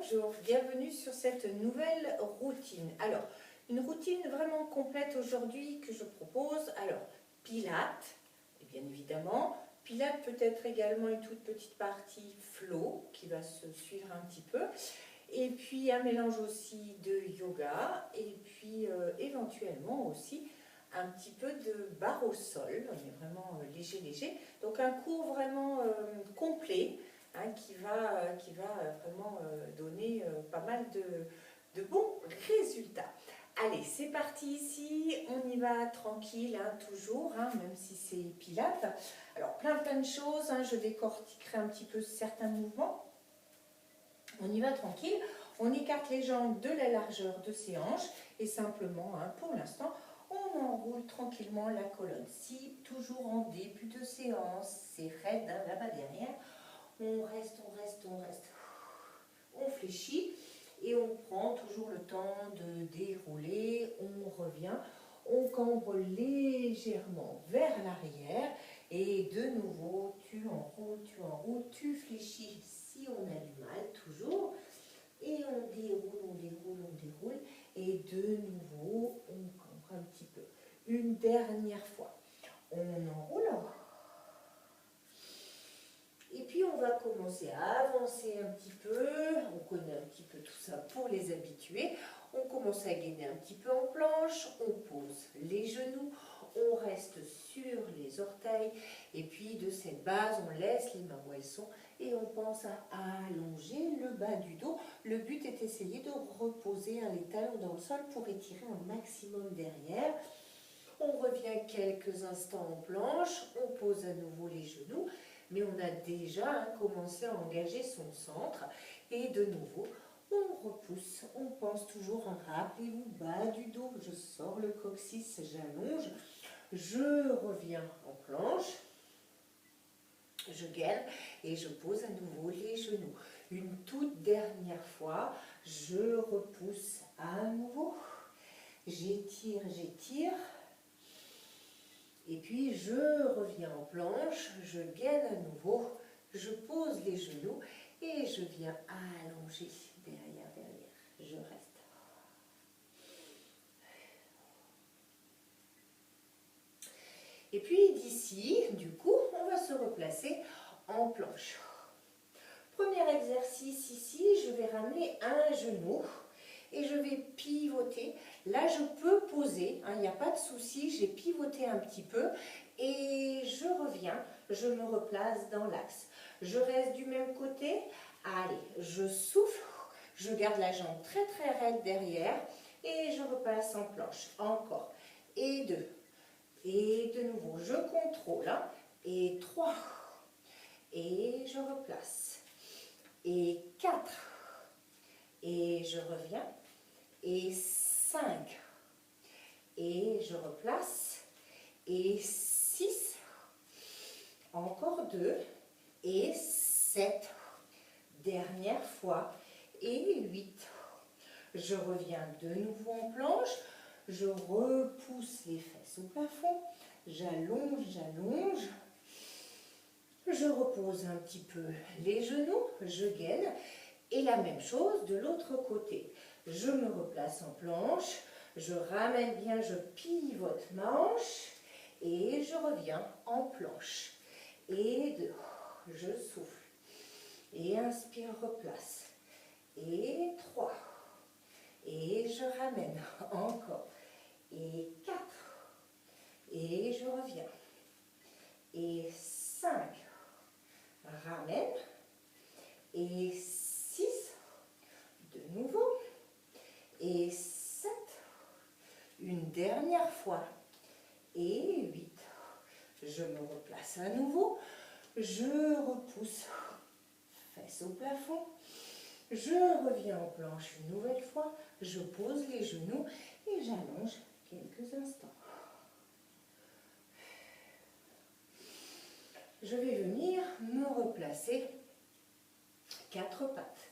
Bonjour, bienvenue sur cette nouvelle routine. Alors, une routine vraiment complète aujourd'hui que je propose. Alors, pilates, et bien évidemment. Pilates peut être également une toute petite partie flow qui va se suivre un petit peu. Et puis un mélange aussi de yoga et puis éventuellement aussi un petit peu de barre au sol. On est vraiment léger. Donc un cours vraiment complet. Qui va vraiment donner pas mal de bons résultats. Allez, c'est parti ici, on y va tranquille, toujours, même si c'est pilates. Alors, plein de choses, je décortiquerai un petit peu certains mouvements. On y va tranquille, on écarte les jambes de la largeur de ses hanches et simplement, pour l'instant, on enroule tranquillement la colonne. Si, toujours en début de séance, c'est raide là-bas derrière, on reste, on fléchit et on prend toujours le temps de dérouler, on revient, on cambre légèrement vers l'arrière et de nouveau tu enroules, tu fléchis si on a du mal toujours et on déroule et de nouveau on cambre un petit peu. Une dernière fois, on enroule. Et puis on va commencer à avancer un petit peu, on connaît un petit peu tout ça pour les habitués. On commence à gainer un petit peu en planche, on pose les genoux, on reste sur les orteils et puis de cette base on laisse les mains où elles sont et on pense à allonger le bas du dos. Le but est d'essayer de reposer les talons dans le sol pour étirer un maximum derrière. On revient quelques instants en planche, on pose à nouveau les genoux. Mais on a déjà commencé à engager son centre et de nouveau on repousse, on pense toujours, rappelez-vous, bas du dos, je sors le coccyx, j'allonge, je reviens en planche, je gaine et je pose à nouveau les genoux. Une toute dernière fois, je repousse à nouveau, j'étire. Et puis je reviens en planche, je gaine à nouveau, je pose les genoux et je viens allonger derrière, je reste. Et puis d'ici, du coup, on va se replacer en planche. Premier exercice ici, je vais ramener un genou et je vais pivoter. Là, je peux poser, il n'y a pas de souci, j'ai pivoté un petit peu et je reviens, je me replace dans l'axe. Je reste du même côté, allez, je souffle, je garde la jambe très raide derrière et je repasse en planche. Encore, et deux, et de nouveau, je contrôle, et 3, et je replace, et 4, et je reviens, et 5, et je replace, et 6, encore 2, et 7, dernière fois, et 8. Je reviens de nouveau en planche, je repousse les fesses au plafond, j'allonge, je repose un petit peu les genoux, je gaine, et la même chose de l'autre côté. Je me replace en planche, je ramène bien, je pivote ma hanche et je reviens en planche. Et 2, je souffle. Et inspire, replace. Et 3. Et je ramène encore. Et 4. Et je reviens. Et 5. Ramène. Et 6. De nouveau. Et 7, une dernière fois, et 8, je me replace à nouveau, je repousse, fesses au plafond, je reviens en planche une nouvelle fois, je pose les genoux et j'allonge quelques instants. Je vais venir me replacer 4 pattes.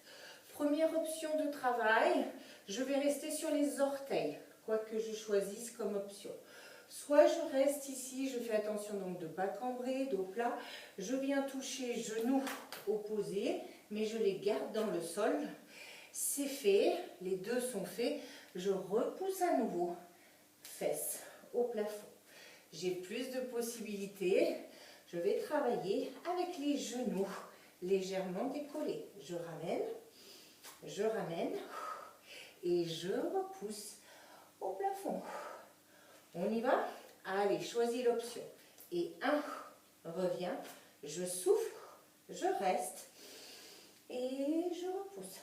Première option de travail, je vais rester sur les orteils, quoi que je choisisse comme option. Soit je reste ici, je fais attention donc de ne pas cambrer, dos plat. Je viens toucher genoux opposés, mais je les garde dans le sol. C'est fait, les deux sont faits. Je repousse à nouveau, fesses au plafond. J'ai plus de possibilités. Je vais travailler avec les genoux légèrement décollés. Je ramène et je repousse au plafond. On y va? Allez, choisis l'option. Et 1, reviens, je souffle, je reste et je repousse.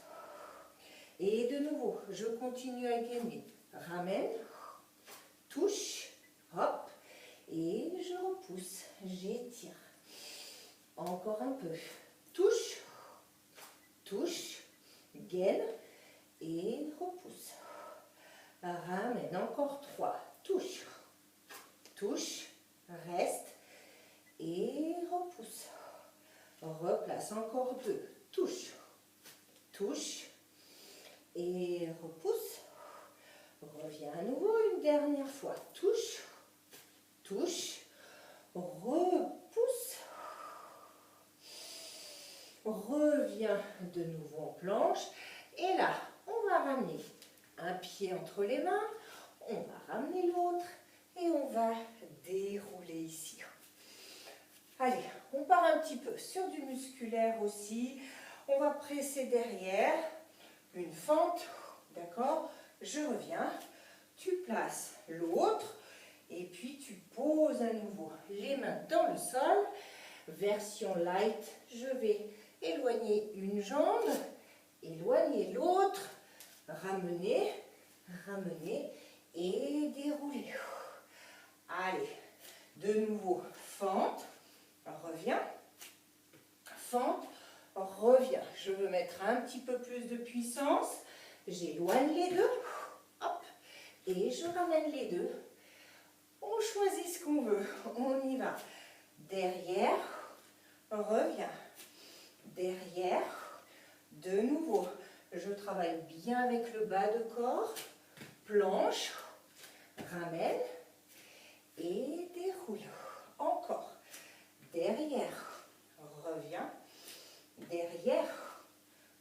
Et de nouveau, je continue à gagner. Ramène, touche, hop, et je repousse, j'étire. Encore un peu. Touche, touche, gaine et repousse. Ramène, encore 3. Touche, touche, reste et repousse. Replace, encore 2. Touche, touche et repousse. Reviens à nouveau une dernière fois. Touche, touche, repousse. Reviens de nouveau en planche. Et là, on va ramener un pied entre les mains. On va ramener l'autre et on va dérouler ici. Allez, on part un petit peu sur du musculaire aussi. On va presser derrière. Une fente, d'accord? Je reviens. Tu places l'autre et puis tu poses à nouveau les mains dans le sol. Version light, je vais éloigner une jambe, éloigner l'autre, ramener, ramener et dérouler. Allez, de nouveau, fente, reviens, fente, reviens. Je veux mettre un petit peu plus de puissance, j'éloigne les deux, hop, et je ramène les deux. On choisit ce qu'on veut, on y va. Derrière, reviens, derrière, de nouveau. Je travaille bien avec le bas de corps, planche, ramène et déroule. Encore, derrière, reviens, derrière,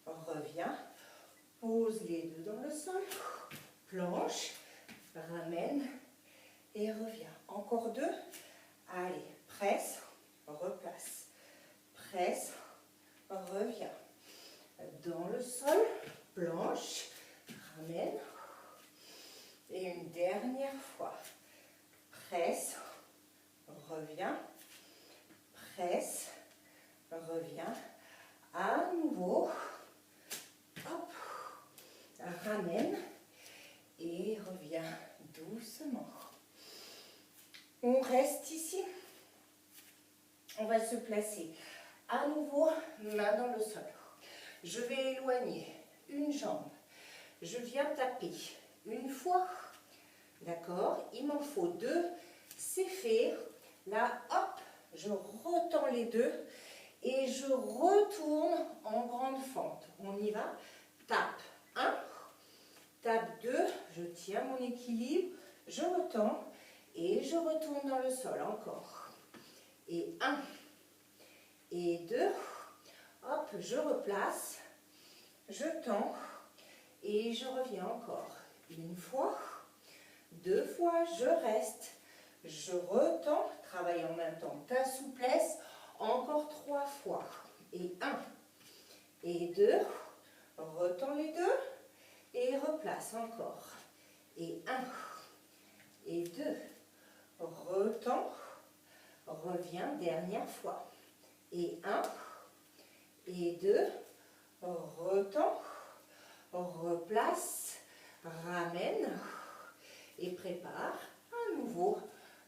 reviens, pose les deux dans le sol, planche, ramène et reviens. Encore 2, allez, presse, replace, presse, reviens. Dans le sol, planche, ramène. Et une dernière fois. Presse, reviens, presse, reviens. À nouveau, hop, ramène et reviens doucement. On reste ici. On va se placer à nouveau, main dans le sol. Je vais éloigner une jambe. Je viens taper une fois. D'accord? Il m'en faut 2. C'est fait. Là, hop, je retends les deux et je retourne en grande fente. On y va. Tape 1, tape 2. Je tiens mon équilibre. Je retends et je retourne dans le sol. Encore. Et 1 et 2. Hop, je replace. Je tends et je reviens encore. Une fois, 2 fois, je reste. Je retends, travaille en même temps ta souplesse, encore 3 fois. Et 1, et 2, retends les deux, et replace encore. Et 1, et 2, retends, reviens, dernière fois. Et 1, et 2, retends, replace, ramène, et prépare à nouveau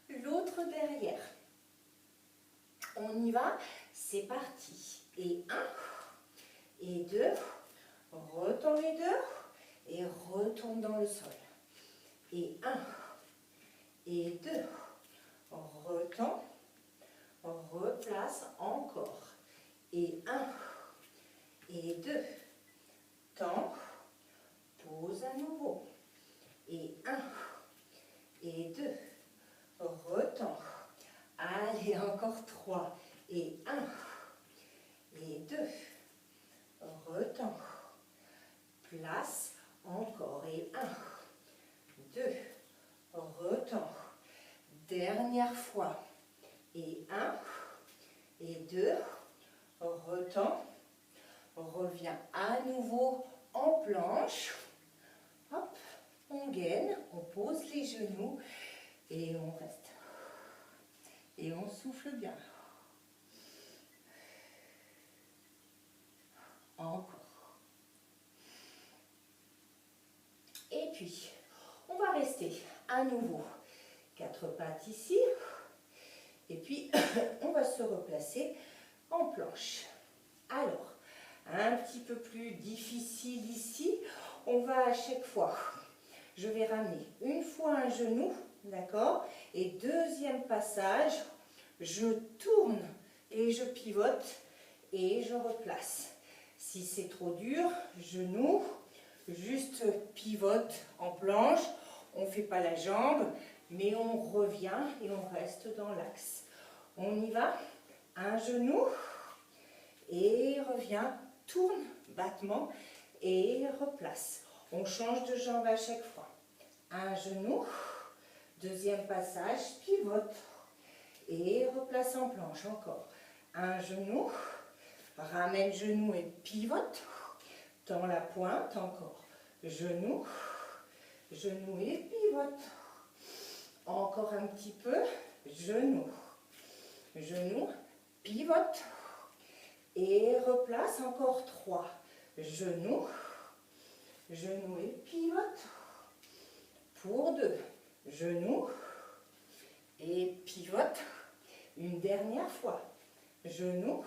l'autre derrière. On y va, c'est parti. Et 1, et 2, retends les deux et retourne dans le sol. Et 1, et 2, retends, replace encore. Et 1, et 2, tends, pose à nouveau. Et 1, et 2, retends. Allez, encore 3. Et 1, et 2, retends. replace, encore, et 1, 2, retends, dernière fois, et 1, et 2, retends, reviens à nouveau en planche, hop, on gaine, on pose les genoux, et on reste, et on souffle bien, encore. Et puis, on va rester à nouveau 4 pattes ici. Et puis, on va se replacer en planche. Alors, un petit peu plus difficile ici. On va à chaque fois, je vais ramener une fois un genou, d'accord? Et deuxième passage, je tourne et je pivote et je replace. Si c'est trop dur, genou, juste pivote en planche, on ne fait pas la jambe, mais on revient et on reste dans l'axe. On y va, un genou, et revient, tourne, battement, et replace. On change de jambe à chaque fois. Un genou, deuxième passage, pivote, et replace en planche, encore. Un genou, ramène genou et pivote, tend la pointe, encore. Genou, genou et pivote. Encore un petit peu, genou, genou, pivote et replace, encore 3. Genou, genou et pivote pour 2. Genou et pivote une dernière fois. Genou,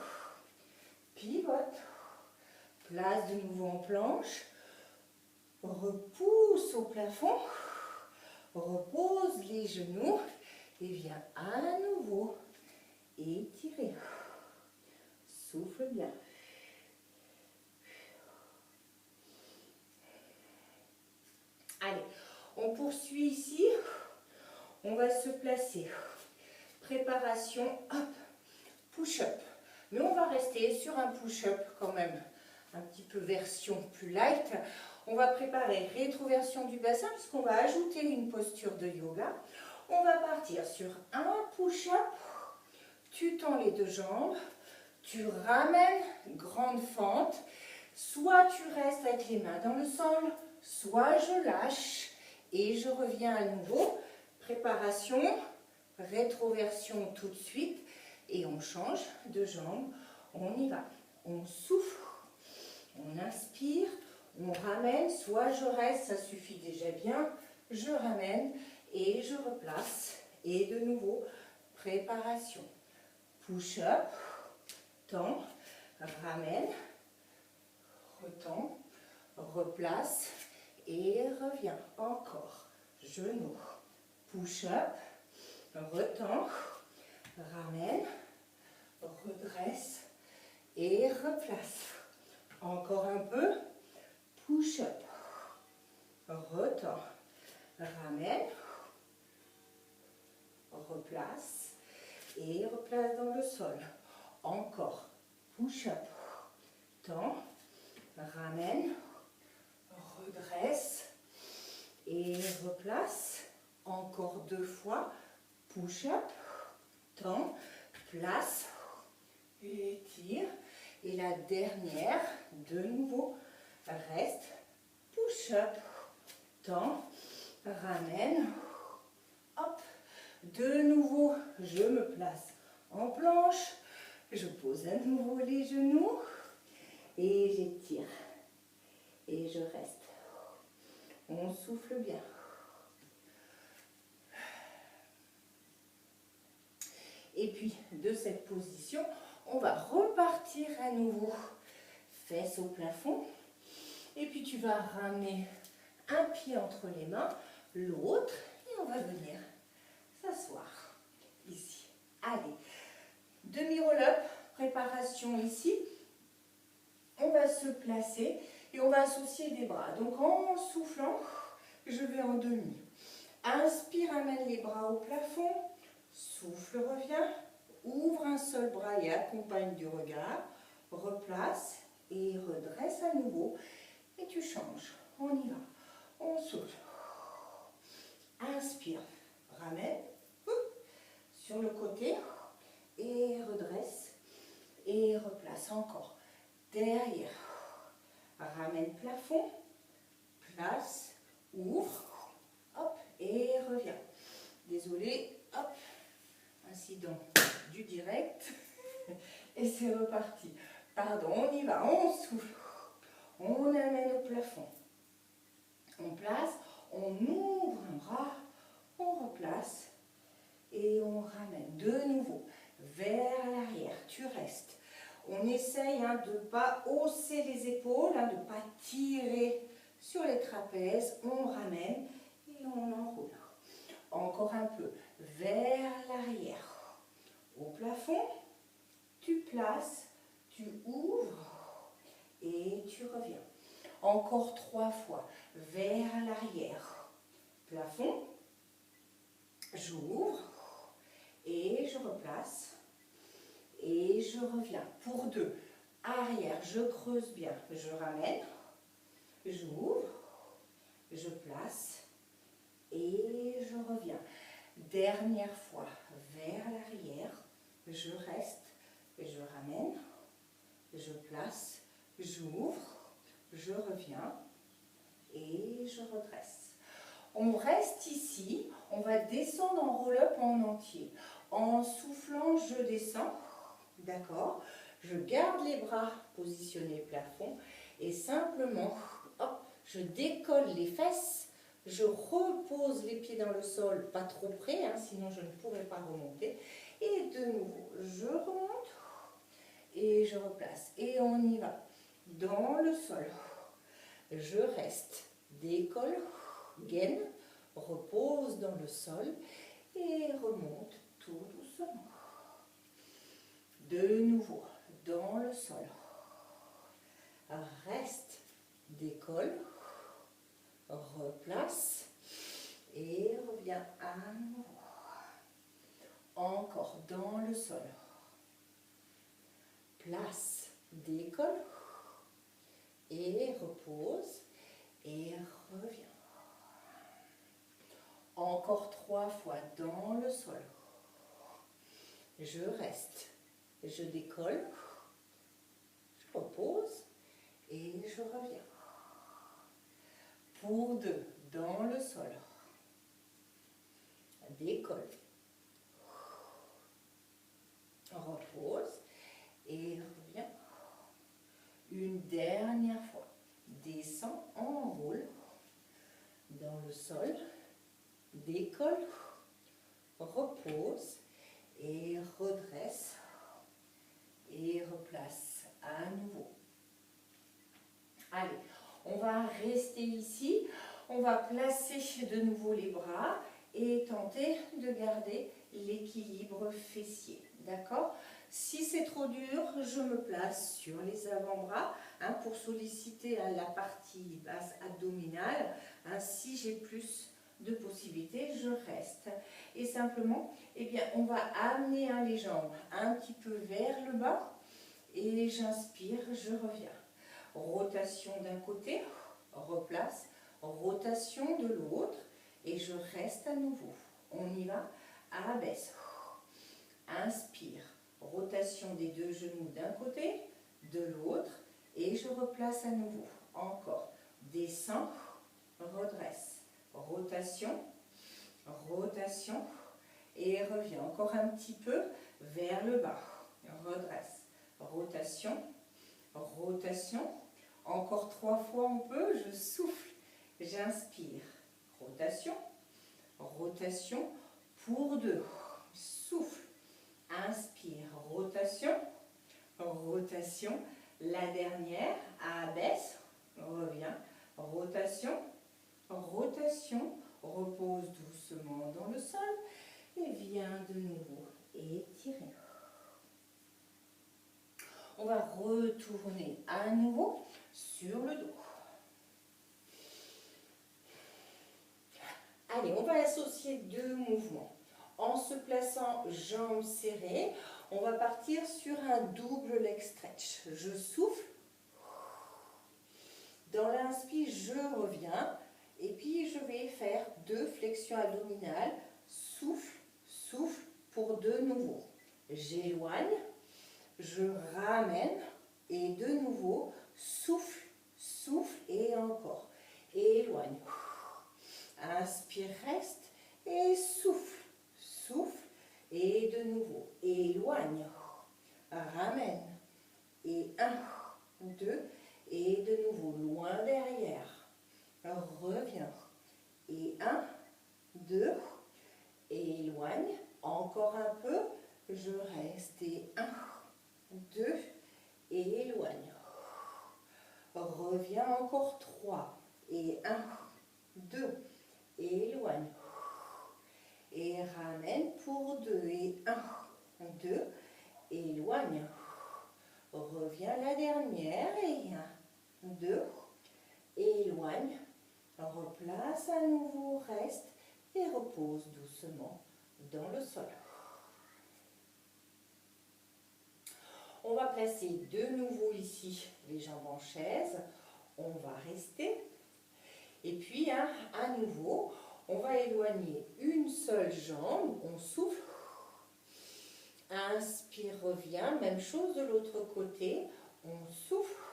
pivote, place de nouveau en planche, repousse au plafond, repose les genoux et viens à nouveau étirer. Souffle bien. Allez, on poursuit ici. On va se placer. Préparation, hop, push-up. Mais on va rester sur un push-up quand même. Un petit peu version plus light. On va préparer rétroversion du bassin puisqu'on va ajouter une posture de yoga. On va partir sur un push-up. Tu tends les deux jambes. Tu ramènes, grande fente. Soit tu restes avec les mains dans le sol, soit je lâche et je reviens à nouveau. Préparation, rétroversion tout de suite et on change de jambe. On y va. On souffle, on inspire, on ramène, soit je reste, ça suffit déjà bien. Je ramène et je replace. Et de nouveau, préparation. Push-up, tend, ramène, retend, replace et reviens. Encore. Genou, push-up, retend, ramène, redresse et replace. Encore un peu. Push-up, retend, ramène, replace et replace dans le sol. Encore. Push-up, tend, ramène, redresse et replace. Encore 2 fois. Push-up, tend, place, étire. Et la dernière, de nouveau, reste. Push-up, tend, ramène. Hop. De nouveau, je me place en planche. Je pose à nouveau les genoux. Et j'étire. Et je reste. On souffle bien. Et puis, de cette position, on va repartir à nouveau. Fesses au plafond. Et puis, tu vas ramener un pied entre les mains, l'autre. Et on va venir s'asseoir ici. Allez. Demi-roll-up. Préparation ici. On va se placer et on va associer les bras. Donc, en soufflant, je vais en demi. Inspire, amène les bras au plafond. Souffle, reviens. Ouvre un seul bras et accompagne du regard. Replace et redresse à nouveau. et tu changes. On y va. On souffle. Inspire. Ramène. Sur le côté. Et redresse. Et replace encore. Derrière. Ramène plafond. Place. Ouvre. Hop. Et reviens. Désolé. Hop. Incident du direct. Et c'est reparti. Pardon, on y va. On souffle. On amène au plafond. On place. On ouvre un bras. On replace. Et on ramène de nouveau vers l'arrière. Tu restes. On essaye de ne pas hausser les épaules, de ne pas tirer sur les trapèzes. On ramène et on enroule. Encore un peu vers l'arrière. Au plafond, tu places, tu ouvres et tu reviens. Encore 3 fois vers l'arrière. Plafond, j'ouvre et je replace et je reviens. Pour 2, arrière, je creuse bien, je ramène, j'ouvre, je place et je reviens. Dernière fois vers l'arrière, je reste, je ramène, je place, j'ouvre, je reviens et je redresse. On reste ici, on va descendre en roll-up en entier. En soufflant, je descends, d'accord? Je garde les bras positionnés plafond et simplement, hop, je décolle les fesses, je repose les pieds dans le sol, pas trop près, sinon je ne pourrais pas remonter. Et de nouveau, je remonte et je replace. Et on y va. Dans le sol, je reste, décolle, gaine, repose dans le sol et remonte tout doucement. De nouveau, dans le sol, reste, décolle, replace et reviens à nouveau. Encore dans le sol. Place, décolle et repose et reviens. Encore 3 fois dans le sol. Je reste, je décolle, je repose et je reviens. Pour 2, dans le sol. Décolle, repose et reviens. Une dernière fois. Descends, enroule dans le sol, décolle, repose et redresse et replace à nouveau. Allez, on va rester ici, on va placer de nouveau les bras et tenter de garder l'équilibre fessier, d'accord? Si c'est trop dur, je me place sur les avant-bras pour solliciter la partie basse abdominale. Si j'ai plus de possibilités, je reste. Et simplement, on va amener les jambes un petit peu vers le bas et j'inspire, je reviens. Rotation d'un côté, replace, rotation de l'autre et je reste à nouveau. On y va, abaisse, inspire. Rotation des 2 genoux d'un côté, de l'autre, et je replace à nouveau. Encore. Descends, redresse. Rotation, rotation, et reviens. Encore un petit peu vers le bas. Redresse. Rotation, rotation. Encore 3 fois on peut. Je souffle. J'inspire. Rotation, rotation. Pour 2. Souffle. Inspire, rotation, rotation, la dernière, abaisse, revient, rotation, rotation, repose doucement dans le sol et viens de nouveau étirer. On va retourner à nouveau sur le dos. Allez, on va associer 2 mouvements. En se plaçant jambes serrées, on va partir sur un double leg stretch. Je souffle. Dans l'inspire, je reviens. Et puis, je vais faire 2 flexions abdominales. Souffle, souffle pour de nouveau. J'éloigne, je ramène et de nouveau, souffle, souffle et encore. Éloigne. Inspire, reste et souffle, souffle et de nouveau. Éloigne, ramène et 1, 2 et de nouveau loin derrière. Reviens et 1, 2, éloigne, encore un peu, je reste et 1, 2, et éloigne. Reviens encore 3 et 1, 2, éloigne. Et ramène pour 2 et 1, 2, éloigne. Reviens la dernière et 1, 2, éloigne. Replace à nouveau, reste et repose doucement dans le sol. On va placer de nouveau ici les jambes en chaise. On va rester. Et puis, à nouveau, on va éloigner une seule jambe. On souffle. Inspire, reviens. Même chose de l'autre côté. On souffle.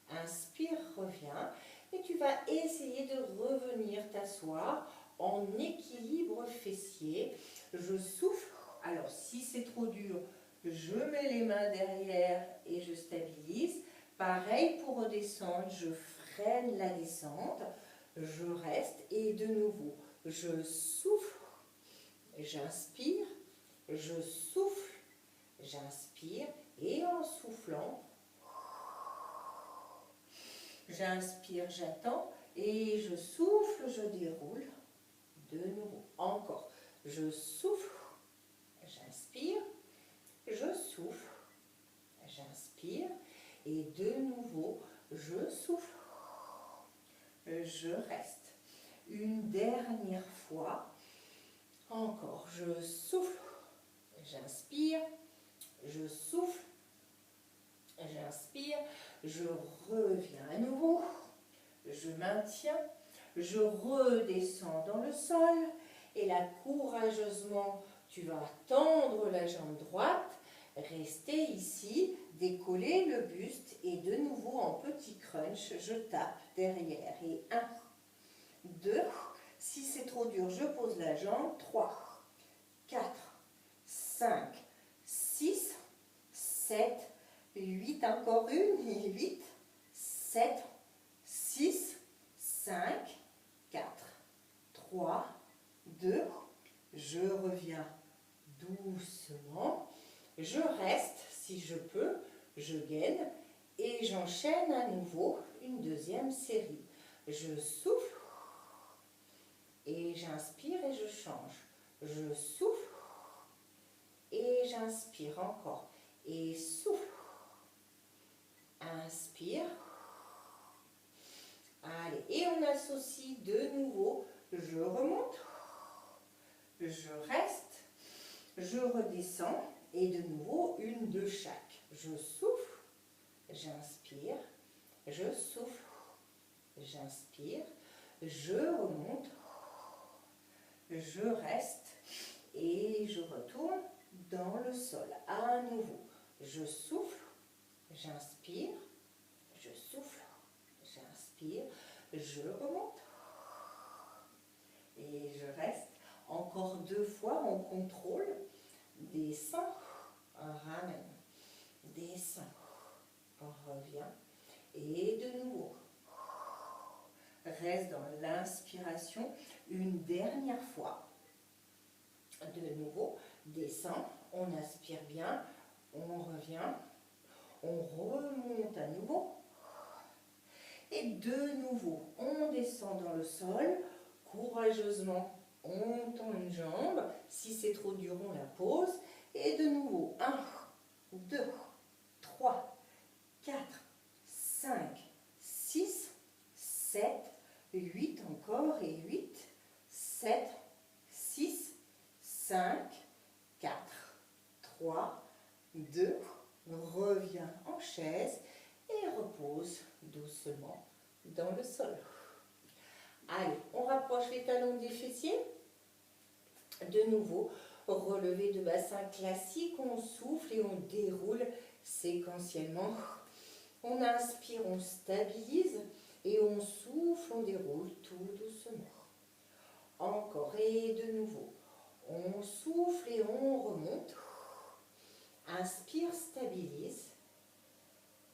Inspire, reviens. Et tu vas essayer de revenir t'asseoir en équilibre fessier. Je souffle. Alors, si c'est trop dur, je mets les mains derrière et je stabilise. Pareil pour redescendre, je freine la descente. Je reste et de nouveau, je souffle. J'inspire. Je souffle. J'inspire. Et en soufflant, j'inspire, j'attends et je souffle, je déroule. De nouveau, encore. Je souffle, j'inspire, je souffle, j'inspire et de nouveau, je souffle, je reste. Une dernière fois, encore. Je souffle, j'inspire, je souffle, j'inspire, je reviens à nouveau, je maintiens, je redescends dans le sol et là, courageusement, tu vas tendre la jambe droite, rester ici, décoller le buste et de nouveau en petit crunch, je tape derrière et 1, 2, si c'est trop dur, je pose la jambe, 3, 4, 5, 6, 7, 8, encore une, et 8, 7, 6, 5, 4, 3, 2, je reviens doucement, je reste si je peux, je gaine et j'enchaîne à nouveau une deuxième série. Je souffle et j'inspire et je change. Je souffle et j'inspire encore et souffle. Inspire. Allez, et on associe de nouveau. Je remonte, je reste, je redescends et de nouveau une de chaque. Je souffle, j'inspire, je souffle, j'inspire, je remonte, je reste et je retourne dans le sol. À nouveau, je souffle, j'inspire, je souffle, j'inspire, je remonte et je reste. Encore 2 fois, on contrôle, descend, ramène, descend, revient et de nouveau. Reste dans l'inspiration une dernière fois. De nouveau, descend, on aspire bien, on revient, on remonte à nouveau. Et de nouveau, on descend dans le sol, courageusement, on tend une jambe. Si c'est trop dur, on la pose. Et de nouveau, 1, 2, 3, 4, 5, 6, 7, 8 encore et 8, 7, 6, 5, 4, 3, 2, reviens en chaise et repose doucement dans le sol. Allez, on rapproche les talons des fessiers. De nouveau, relevé de bassin classique, on souffle et on déroule séquentiellement. On inspire, on stabilise et on souffle, on déroule tout doucement. Encore et de nouveau, on souffle et on remonte. Inspire, stabilise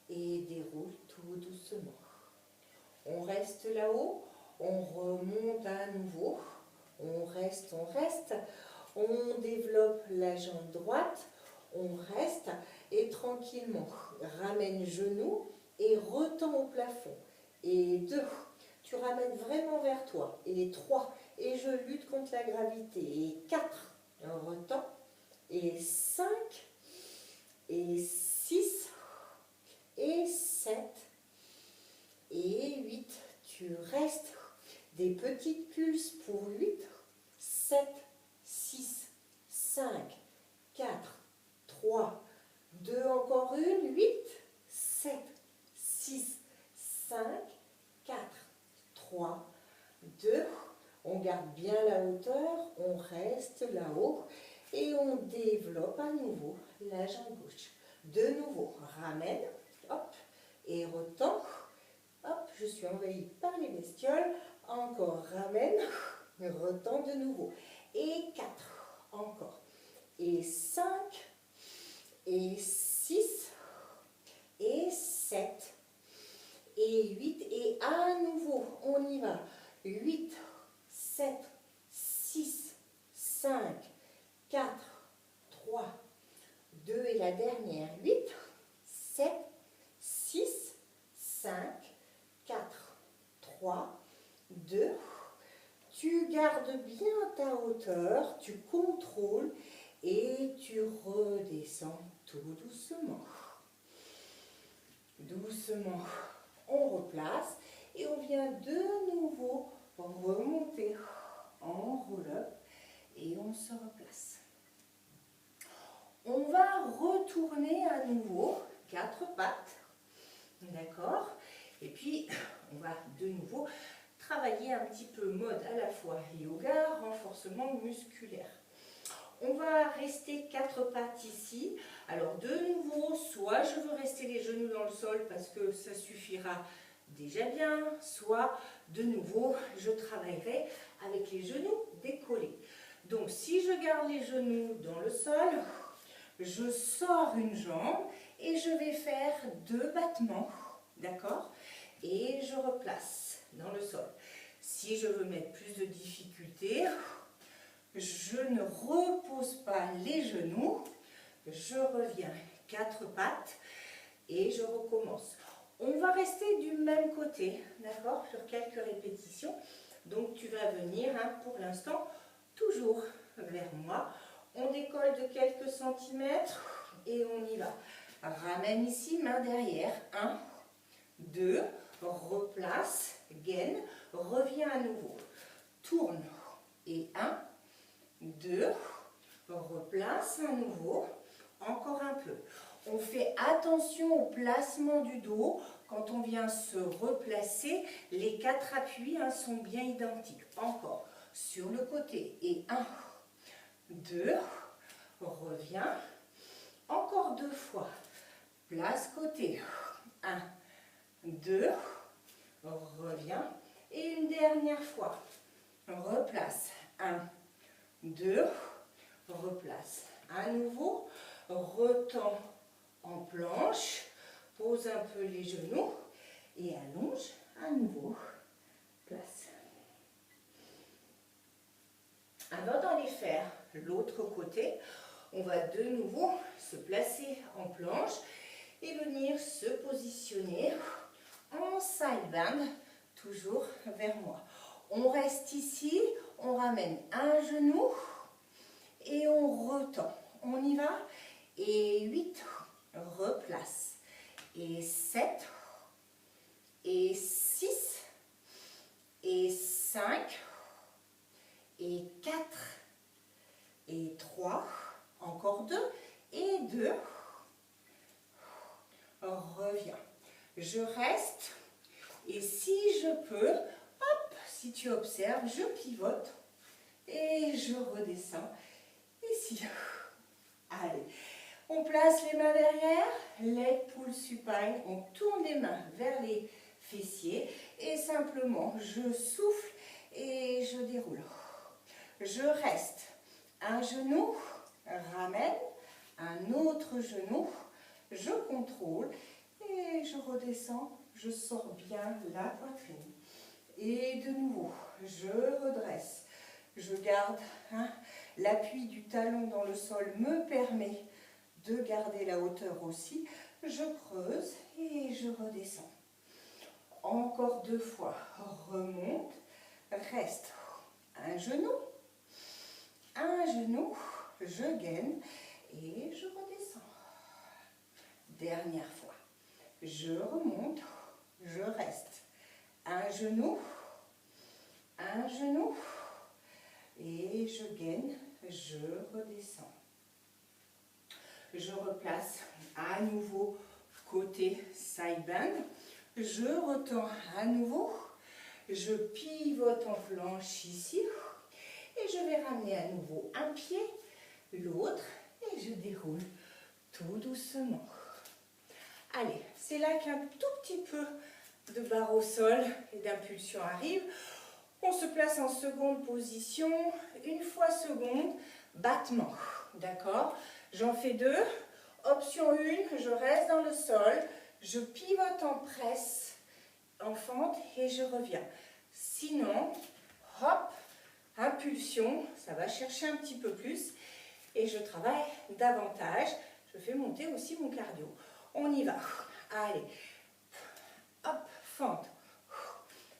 et déroule tout doucement. On reste là-haut, on remonte à nouveau. On reste, on développe la jambe droite, on reste et tranquillement ramène genou et retends au plafond. Et 2, tu ramènes vraiment vers toi. Et 3, et je lutte contre la gravité. Et 4, retends. Et 5, et 6, et 7, et 8, tu restes. Des petites pulses pour 8, 7, 6, 5, 4, 3, 2, encore une, 8, 7, 6, 5, 4, 3, 2, on garde bien la hauteur, on reste là-haut et on développe à nouveau la jambe gauche. De nouveau, ramène, hop, et retends, hop, je suis envahie par les bestioles. Encore, ramène, retends de nouveau. Et 4, encore. Et 5, et 6, et 7, et 8. Et à nouveau, on y va. 8, 7, 6, 5, 4, 3, 2 et la dernière. 8, 7, 6, 5, 4, 3, 2, tu gardes bien ta hauteur, tu contrôles et tu redescends tout doucement. Doucement, on replace et on vient de nouveau remonter en roll-up et on se replace. On va retourner à nouveau 4 pattes, d'accord? Et puis, on va de nouveau travailler un petit peu mode à la fois yoga, renforcement musculaire. On va rester 4 pattes ici. Alors de nouveau, soit je veux rester les genoux dans le sol parce que ça suffira déjà bien, soit de nouveau, je travaillerai avec les genoux décollés. Donc si je garde les genoux dans le sol, je sors une jambe et je vais faire 2 battements, d'accord? Et je replace dans le sol. Si je veux mettre plus de difficulté, je ne repose pas les genoux, je reviens 4 pattes et je recommence. On va rester du même côté, d'accord, sur quelques répétitions. Donc tu vas venir, pour l'instant, toujours vers moi. On décolle de quelques centimètres et on y va. Ramène ici, main derrière. 1, 2, replace, gaine, reviens à nouveau. Tourne et 1, 2, replace à nouveau, encore un peu. On fait attention au placement du dos. Quand on vient se replacer, les 4 appuis sont bien identiques. Encore, sur le côté. Et 1, 2, reviens. Encore 2 fois. Place côté. 1, 2, reviens. Et une dernière fois. Replace. 1, 2, replace. À nouveau, retends en planche, pose un peu les genoux et allonge à nouveau. Place. Avant d'aller faire l'autre côté, on va de nouveau se placer en planche et venir se positionner en side bend, toujours vers moi. On reste ici, on ramène un genou et on retend. On y va. Et 8, replace. Et 7, et 6, et 5, et 4, et 3, encore 2, et 2, reviens. Je reste, Et si je peux, hop, si tu observes, je pivote et je redescends ici. Allez, on place les mains derrière, leg pull supine, on tourne les mains vers les fessiers et simplement je souffle et je déroule. Je reste, un genou, ramène, un autre genou, je contrôle et je redescends, je sors bien la poitrine. Et de nouveau, je redresse, je garde l'appui du talon dans le sol me permet de garder la hauteur aussi. Je creuse et je redescends. Encore 2 fois, remonte, reste, un genou, je gaine et je redescends. Dernière fois, je remonte, je reste, un genou, et je gaine, je redescends. Je replace à nouveau côté side bend, je retends à nouveau, je pivote en planche ici et je vais ramener à nouveau un pied, l'autre et je déroule tout doucement. Allez, c'est là qu'un tout petit peu de barre au sol et d'impulsion arrive. On se place en seconde position, une fois seconde, battement, d'accord? J'en fais 2. Option 1, je reste dans le sol, je pivote en presse, en fente et je reviens. Sinon, hop, impulsion, ça va chercher un petit peu plus et je travaille davantage. Je fais monter aussi mon cardio. On y va. Allez, hop, fente.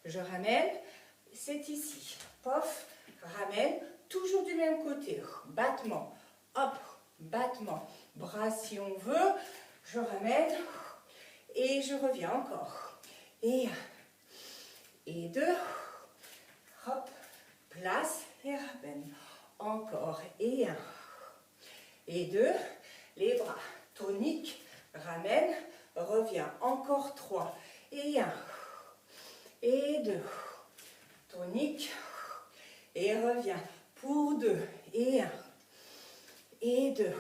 Je ramène, c'est ici. Pof, ramène, toujours du même côté. Battement, hop, battement. Bras si on veut, je ramène et je reviens encore. Et 2, hop, place et ramène. Encore et 1. Et 2, les bras toniques, ramène, reviens. Encore 3 et 1. Et 2, tonique et reviens. Pour 2 et 1. Et 2.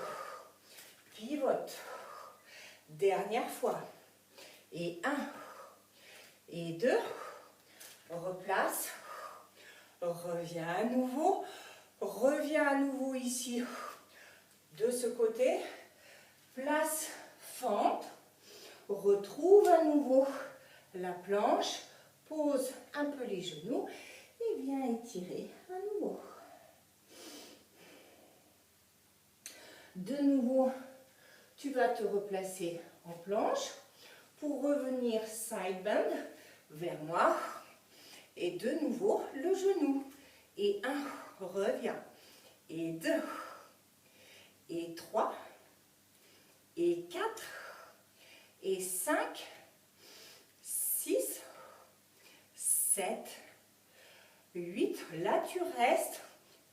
Pivote, dernière fois, et 1, et 2, replace, reviens à nouveau ici, de ce côté, place, fente, retrouve à nouveau la planche, pose un peu les genoux, et viens étirer à nouveau. De nouveau, tu vas te replacer en planche pour revenir side bend vers moi. Et de nouveau, le genou. Et 1, reviens. Et 2, et 3, et 4, et 5, 6, 7, 8. Là, tu restes,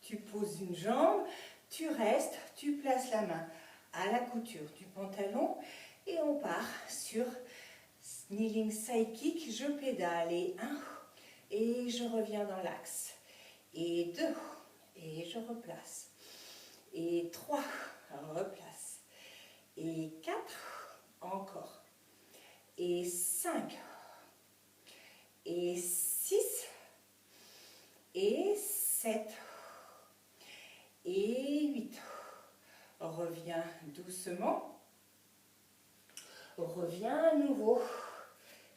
tu poses une jambe, tu restes, tu places la main à la couture du pantalon et on part sur kneeling side kick, je pédale et 1 et je reviens dans l'axe et 2 et je replace et 3, replace et 4, encore et 5 et 6 et 7 et 8. Reviens doucement. Reviens à nouveau.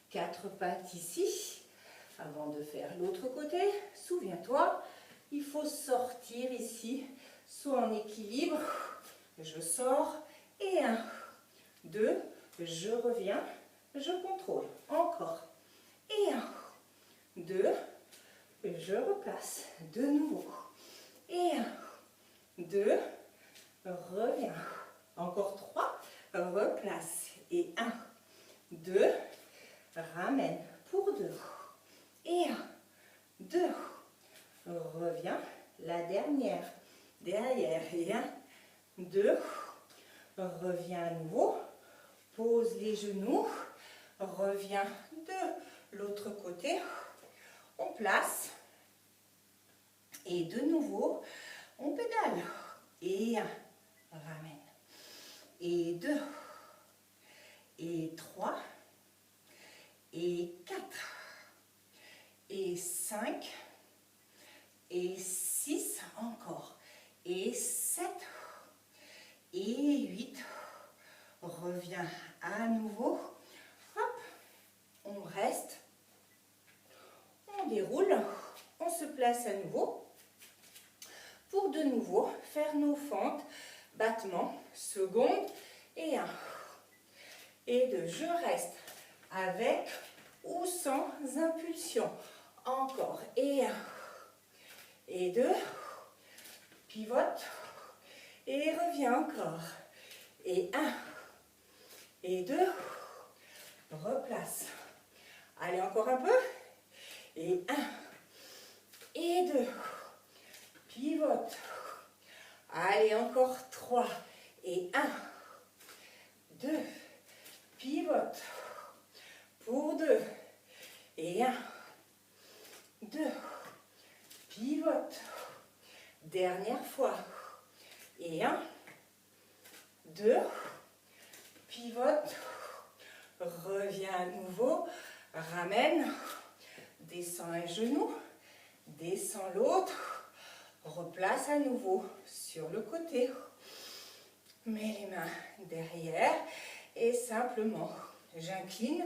4 pattes ici. Avant de faire l'autre côté, souviens-toi, il faut sortir ici, soit en équilibre. Je sors et 1, 2, je reviens, je contrôle. Encore. Et 1, 2, je replace. De nouveau. Et 1, 2, reviens. Encore 3, replace. Et 1, 2, ramène pour 2. Et 1, 2, reviens. La dernière, derrière. Et 1, 2, reviens à nouveau. Pose les genoux. Reviens de L'autre côté, on place. Et de nouveau, on pédale. Et 1, ramène. Et 2, et 3, et 4, et 5, et 6, encore. Et 7, et 8. Reviens à nouveau. Hop, on reste. On déroule. On se place à nouveau. Pour de nouveau faire nos fentes, battements, seconde et 1. Et 2, je reste avec ou sans impulsion. Encore, et 1. Et 2, pivote, et reviens encore. Et 1, et 2, replace. Allez, encore un peu. Et 1, et 2, pivote. Allez, encore 3. Et 1, 2, pivote. Pour 2. Et 1, 2, pivote. Dernière fois. Et 1, 2, pivote. Reviens à nouveau. Ramène. Descends un genou. Descends l'autre. Replace à nouveau sur le côté. Mets les mains derrière et simplement j'incline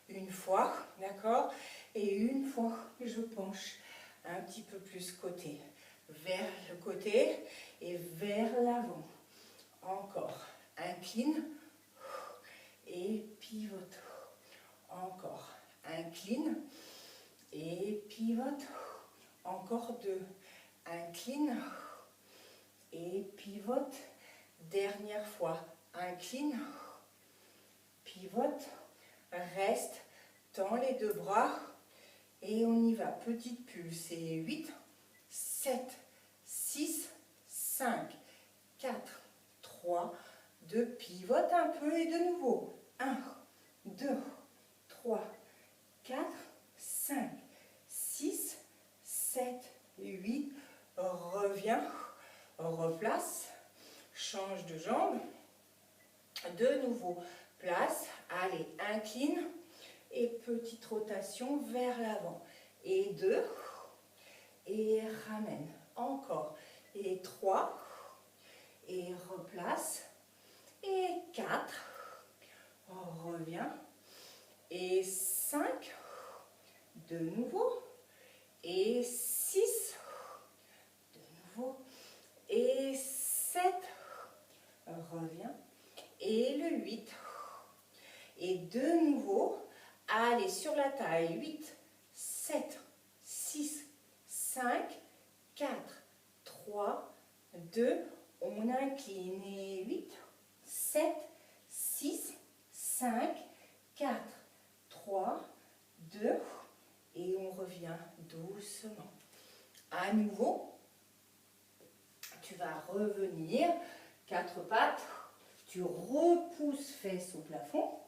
une fois, d'accord? Et une fois je penche un petit peu plus côté, vers le côté et vers l'avant. Encore, incline et pivote. Encore, incline et pivote. Encore 2. Incline et pivote. Dernière fois. Incline, pivote, reste, tends les 2 bras et on y va. Petite pulse. Et 8, 7, 6, 5, 4, 3, 2. Pivote un peu et de nouveau. 1, 2, 3, 4, 5, 6, 7, 8. Reviens, replace, change de jambe. De nouveau, place, allez, incline et petite rotation vers l'avant. Et 2, et ramène. Encore. Et 3, et replace. Et 4, reviens. Et 5, de nouveau. Et 6, de nouveau. Et 7, reviens. Et le 8. Et de nouveau, allez sur la taille. 8, 7, 6, 5, 4, 3, 2. On incline. Et 8, 7, 6, 5, 4, 3, 2. Et on revient doucement. À nouveau, tu vas revenir. 4 pattes. Tu repousses fesses au plafond.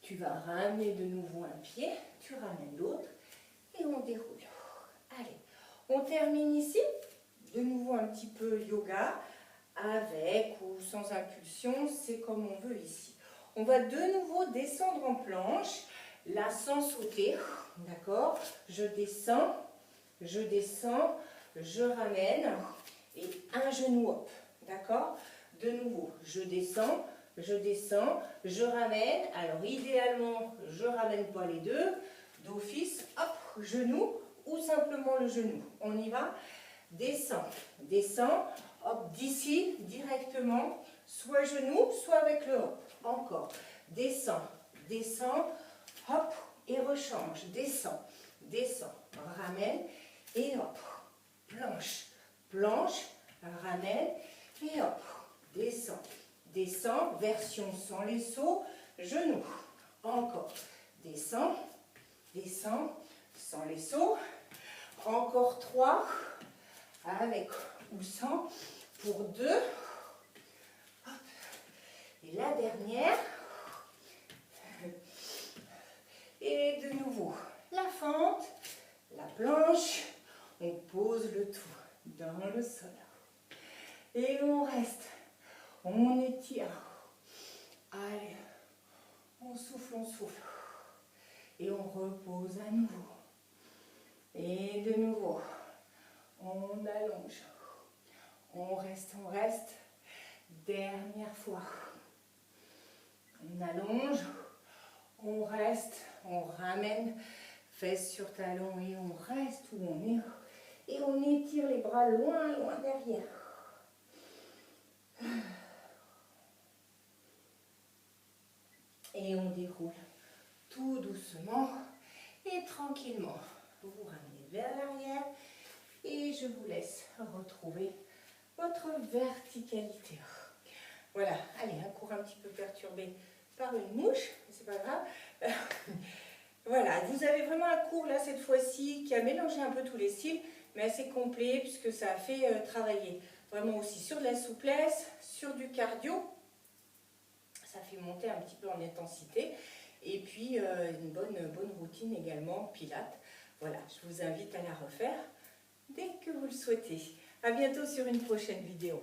Tu vas ramener de nouveau un pied. Tu ramènes l'autre. Et on déroule. Allez, on termine ici. De nouveau un petit peu yoga. Avec ou sans impulsion. C'est comme on veut ici. On va de nouveau descendre en planche. Là, sans sauter. D'accord? Je descends. Je descends. Je ramène. Et un genou hop. D'accord? De nouveau, je descends, je ramène. Alors, idéalement, je ne ramène pas les deux. D'office, hop, genou ou simplement le genou. On y va. Descends, descends, hop, d'ici, directement, soit genou, soit avec le hop. Encore. Descends, descends, hop, et rechange. Descends, descends, ramène, et hop. Planche, planche, ramène, et hop. Descends, descends, version sans les sauts, genou. Encore, descends, descends, sans les sauts. Encore 3, avec ou sans, pour 2. Et la dernière. Et de de nouveau la fente, la planche, on pose le tout dans le sol. Et on reste, on étire. Allez, on souffle, et on repose à nouveau. Et de nouveau, on allonge, on reste, dernière fois. On allonge, on reste, on ramène, fesses sur talons et on reste où on est. Et on étire les bras loin derrière. Et on déroule tout doucement et tranquillement. Vous vous ramenez vers l'arrière et je vous laisse retrouver votre verticalité. Voilà, allez, un cours un petit peu perturbé par une mouche, c'est pas grave. Voilà, vous avez vraiment un cours là cette fois-ci qui a mélangé un peu tous les styles, mais assez complet puisque ça a fait travailler vraiment aussi sur de la souplesse, sur du cardio. Ça fait monter un petit peu en intensité. Et puis une bonne routine également, pilates. Voilà, je vous invite à la refaire dès que vous le souhaitez. À bientôt sur une prochaine vidéo.